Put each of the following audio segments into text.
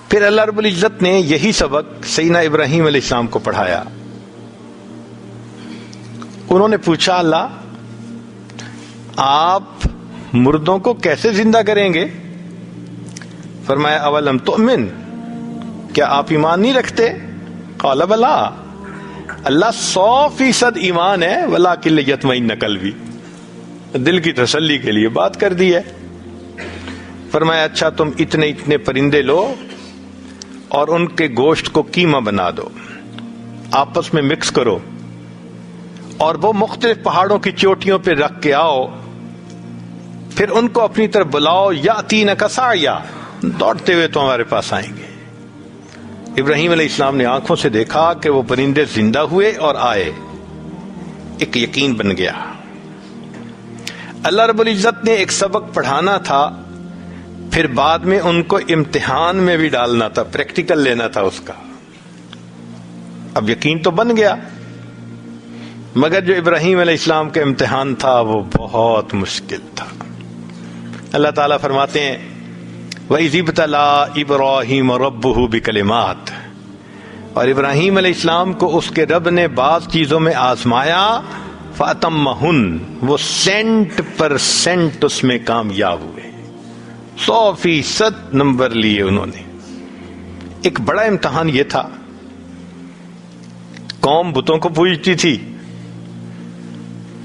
پھر اللہ رب العزت نے یہی سبق سیدنا ابراہیم علیہ السلام کو پڑھایا. انہوں نے پوچھا اللہ آپ مردوں کو کیسے زندہ کریں گے؟ فرمایا اولم تؤمن، کیا آپ ایمان نہیں رکھتے؟ قال بلا، اللہ 100% ایمان ہے، ولکن لیطمئن قلبی، دل کی تسلی کے لیے بات کر دی ہے. فرمایا اچھا تم اتنے اتنے پرندے لو اور ان کے گوشت کو قیمہ بنا دو، آپس میں مکس کرو اور وہ مختلف پہاڑوں کی چوٹیوں پہ رکھ کے آؤ، پھر ان کو اپنی طرف بلاؤ، یاتینک سعیا، دوڑتے ہوئے تو ہمارے پاس آئیں گے. ابراہیم علیہ السلام نے آنکھوں سے دیکھا کہ وہ پرندے زندہ ہوئے اور آئے، ایک یقین بن گیا. اللہ رب العزت نے ایک سبق پڑھانا تھا، پھر بعد میں ان کو امتحان میں بھی ڈالنا تھا، پریکٹیکل لینا تھا اس کا. اب یقین تو بن گیا، مگر جو ابراہیم علیہ السلام کا امتحان تھا وہ بہت مشکل تھا. اللہ تعالیٰ فرماتے ہیں وَإِذِ ابْتَلَىٰ إِبْرَاهِيمَ رَبُّهُ بِكَلِمَاتٍ، اور ابراہیم علیہ السلام کو اس کے رب نے بعض چیزوں میں آزمایا، فَأَتَمَّهُنَّ، وہ 100% اس میں کامیاب ہوئے، 100% نمبر لیے انہوں نے. ایک بڑا امتحان یہ تھا، قوم بتوں کو پوجتی تھی،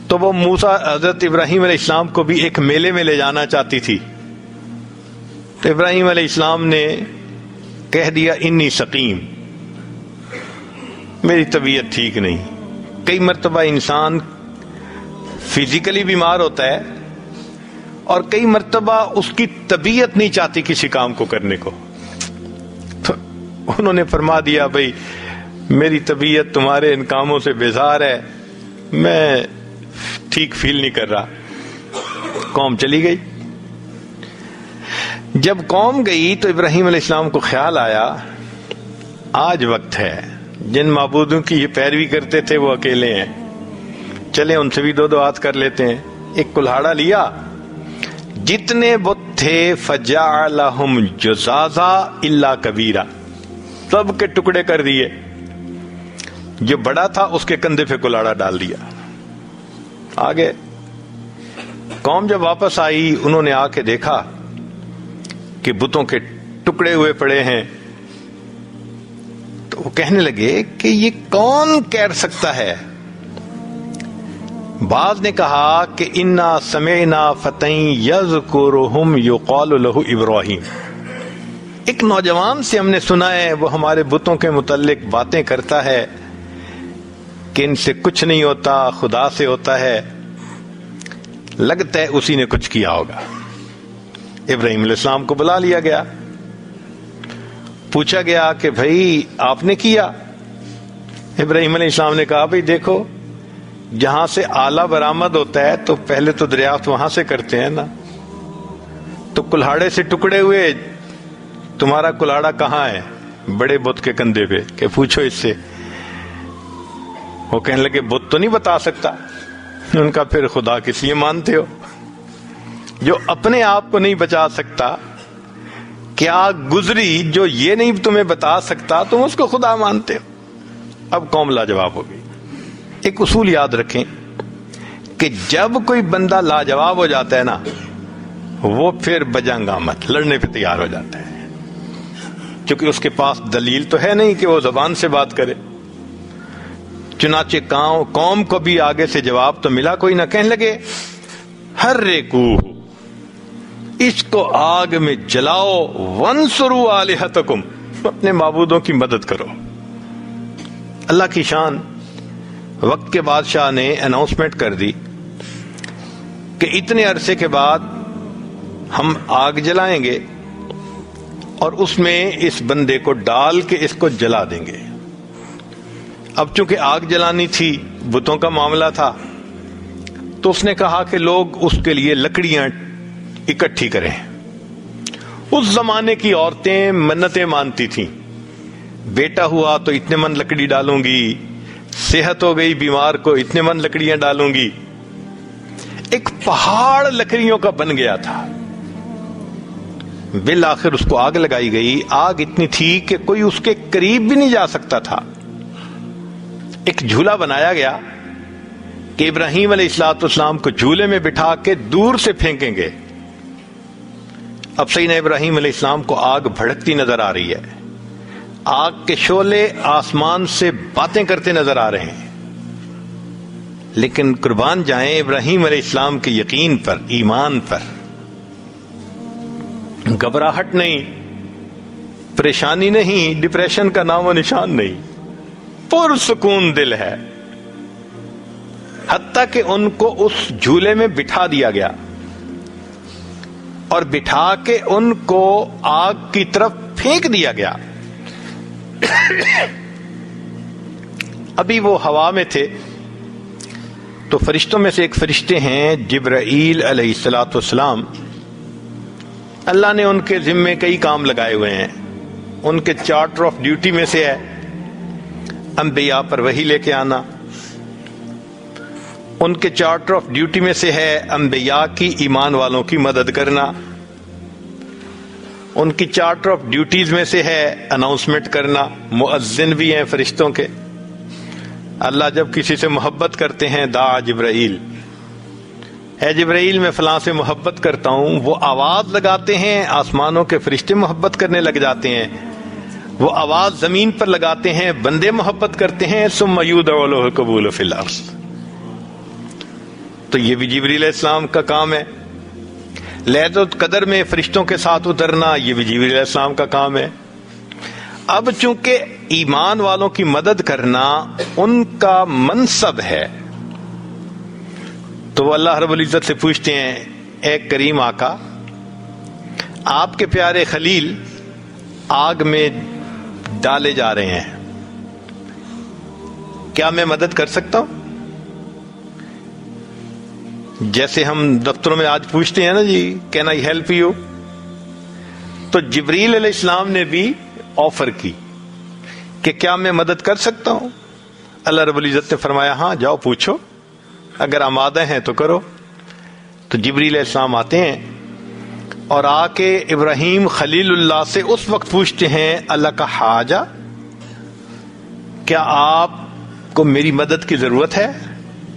تو وہ موسیٰ حضرت ابراہیم علیہ السلام کو بھی ایک میلے میں لے جانا چاہتی تھی. تو ابراہیم علیہ السلام نے کہہ دیا انی سقیم، میری طبیعت ٹھیک نہیں. کئی مرتبہ انسان فزیکلی بیمار ہوتا ہے اور کئی مرتبہ اس کی طبیعت نہیں چاہتی کسی کام کو کرنے کو. تو انہوں نے فرما دیا بھائی میری طبیعت تمہارے ان کاموں سے بیزار ہے، میں ٹھیک فیل نہیں کر رہا. قوم چلی گئی. جب قوم گئی تو ابراہیم علیہ السلام کو خیال آیا آج وقت ہے، جن معبودوں کی یہ پیروی کرتے تھے وہ اکیلے ہیں، چلیں ان سے بھی دو ہاتھ کر لیتے ہیں. ایک کلہاڑا لیا، جتنے بت تھے فجعلہم جزازا الا کبیرا، سب کے ٹکڑے کر دیے. جو بڑا تھا اس کے کندھے پہ کلہاڑا ڈال دیا. آگے قوم جب واپس آئی انہوں نے آ کے دیکھا کہ بتوں کے ٹکڑے ہوئے پڑے ہیں، تو وہ کہنے لگے کہ یہ کون کہہ سکتا ہے. بعض نے کہا کہ انا سمعنا فتى یذکرہم یقال لہ ابراہیم، ایک نوجوان سے ہم نے سنا ہے وہ ہمارے بتوں کے متعلق باتیں کرتا ہے کہ ان سے کچھ نہیں ہوتا، خدا سے ہوتا ہے. لگتا ہے اسی نے کچھ کیا ہوگا. ابراہیم علیہ السلام کو بلا لیا گیا، پوچھا گیا کہ بھائی آپ نے کیا؟ ابراہیم علیہ السلام نے کہا بھائی دیکھو جہاں سے آلہ برآمد ہوتا ہے تو پہلے تو دریافت وہاں سے کرتے ہیں نا. تو کلہاڑے سے ٹکڑے ہوئے، تمہارا کلہاڑا کہاں ہے؟ بڑے بت کے کندھے پہ، کہ پوچھو اس سے. وہ کہنے لگے بت تو نہیں بتا سکتا. ان کا پھر خدا کس لیے مانتے ہو؟ جو اپنے آپ کو نہیں بچا سکتا، کیا گزری جو یہ نہیں تمہیں بتا سکتا، تم اس کو خدا مانتے ہو. اب قوم لاجواب ہو گئی. ایک اصول یاد رکھیں کہ جب کوئی بندہ لاجواب ہو جاتا ہے نا، وہ پھر بجنگا مت لڑنے پہ تیار ہو جاتا ہے، کیونکہ اس کے پاس دلیل تو ہے نہیں کہ وہ زبان سے بات کرے. چنانچہ قوم کو بھی آگے سے جواب تو ملا کوئی نہ. کہنے لگے حرقوہ، اس کو آگ میں جلاؤ، وانصروا آلہتکم، اپنے معبودوں کی مدد کرو. اللہ کی شان. وقت کے بادشاہ نے اناؤنسمنٹ کر دی کہ اتنے عرصے کے بعد ہم آگ جلائیں گے اور اس میں اس بندے کو ڈال کے اس کو جلا دیں گے. اب چونکہ آگ جلانی تھی، بتوں کا معاملہ تھا، تو اس نے کہا کہ لوگ اس کے لیے لکڑیاں اکٹھی کریں. اس زمانے کی عورتیں منتیں مانتی تھیں، بیٹا ہوا تو اتنے من لکڑی ڈالوں گی، صحت ہو گئی بیمار کو اتنے من لکڑیاں ڈالوں گی. ایک پہاڑ لکڑیوں کا بن گیا تھا. بالآخر اس کو آگ لگائی گئی. آگ اتنی تھی کہ کوئی اس کے قریب بھی نہیں جا سکتا تھا. ایک جھولا بنایا گیا کہ ابراہیم علیہ السلام کو جھولے میں بٹھا کے دور سے پھینکیں گے. اب سیدنا ابراہیم علیہ السلام کو آگ بھڑکتی نظر آ رہی ہے. آگ کے شعلے آسمان سے باتیں کرتے نظر آ رہے ہیں. لیکن قربان جائیں ابراہیم علیہ السلام کے یقین پر، ایمان پر. گھبراہٹ نہیں، پریشانی نہیں، ڈپریشن کا نام و نشان نہیں، پرسکون دل ہے. حتیٰ کہ ان کو اس جھولے میں بٹھا دیا گیا اور بٹھا کے ان کو آگ کی طرف پھینک دیا گیا. ابھی وہ ہوا میں تھے تو فرشتوں میں سے ایک فرشتے ہیں جبرائیل علیہ السلام. اللہ نے ان کے ذمے کئی کام لگائے ہوئے ہیں. ان کے چارٹر آف ڈیوٹی میں سے ہے انبیاء پر وحی لے کے آنا. ان کے چارٹر آف ڈیوٹی میں سے ہے انبیاء کی ایمان والوں کی مدد کرنا. ان کی چارٹر آف ڈیوٹیز میں سے ہے اناؤنسمنٹ کرنا. مؤذن بھی ہیں فرشتوں کے. اللہ جب کسی سے محبت کرتے ہیں دعا جبرائیل، اے جبرائیل میں فلاں سے محبت کرتا ہوں، وہ آواز لگاتے ہیں، آسمانوں کے فرشتے محبت کرنے لگ جاتے ہیں. وہ آواز زمین پر لگاتے ہیں، بندے محبت کرتے ہیں. ثم یدعو له القبول فی الارض. تو یہ بھی جبریل علیہ السلام کا کام ہے. لیلۃ القدر میں فرشتوں کے ساتھ اترنا، یہ بھی جبریل علیہ السلام کا کام ہے. اب چونکہ ایمان والوں کی مدد کرنا ان کا منصب ہے تو وہ اللہ رب العزت سے پوچھتے ہیں، اے کریم آقا، آپ کے پیارے خلیل آگ میں ڈالے جا رہے ہیں، کیا میں مدد کر سکتا ہوں؟ جیسے ہم دفتروں میں آج پوچھتے ہیں نا جی، کین آئی ہیلپ یو؟ تو جبریل علیہ السلام نے بھی آفر کی کہ کیا میں مدد کر سکتا ہوں؟ اللہ رب العزت نے فرمایا ہاں جاؤ پوچھو، اگر آمادہ ہیں تو کرو. تو جبریل علیہ السلام آتے ہیں اور آ کے ابراہیم خلیل اللہ سے اس وقت پوچھتے ہیں، اللہ کا حاجہ، کیا آپ کو میری مدد کی ضرورت ہے؟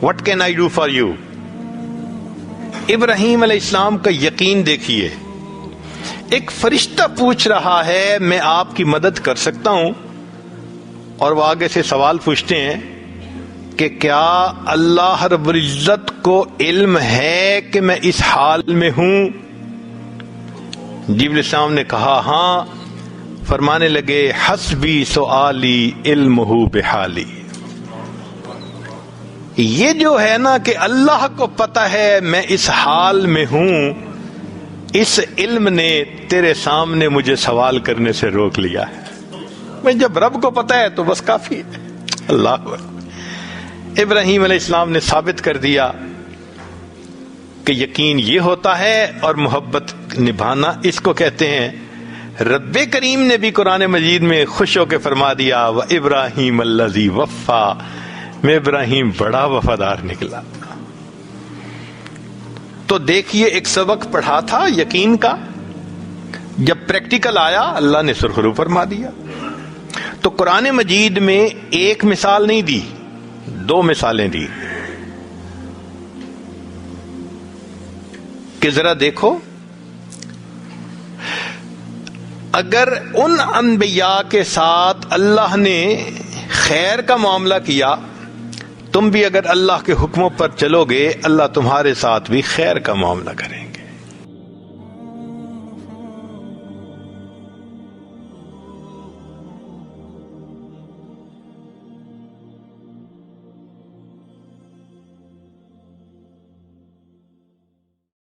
What can I do for you؟ ابراہیم علیہ السلام کا یقین دیکھیے. ایک فرشتہ پوچھ رہا ہے میں آپ کی مدد کر سکتا ہوں، اور وہ آگے سے سوال پوچھتے ہیں کہ کیا اللہ رب العزت کو علم ہے کہ میں اس حال میں ہوں؟ جبریل السلام نے کہا ہاں. فرمانے لگے حسبی سؤالی علمہ بحالی. یہ جو ہے نا کہ اللہ کو پتا ہے میں اس حال میں ہوں، اس علم نے تیرے سامنے مجھے سوال کرنے سے روک لیا ہے. میں جب رب کو پتا ہے تو بس کافی ہے. اللہ ابراہیم علیہ السلام نے ثابت کر دیا کہ یقین یہ ہوتا ہے، اور محبت نبھانا اس کو کہتے ہیں. رب کریم نے بھی قرآن مجید میں خوش ہو کے فرما دیا وَإِبْرَاهِيمَ الَّذِي وَفَّى، میں ابراہیم بڑا وفادار نکلا. تو دیکھیے ایک سبق پڑھا تھا یقین کا، جب پریکٹیکل آیا اللہ نے سرخرو فرما دیا. تو قرآن مجید میں ایک مثال نہیں دی، دو مثالیں دی کہ ذرا دیکھو اگر ان انبیاء کے ساتھ اللہ نے خیر کا معاملہ کیا، تم بھی اگر اللہ کے حکموں پر چلو گے اللہ تمہارے ساتھ بھی خیر کا معاملہ کرے.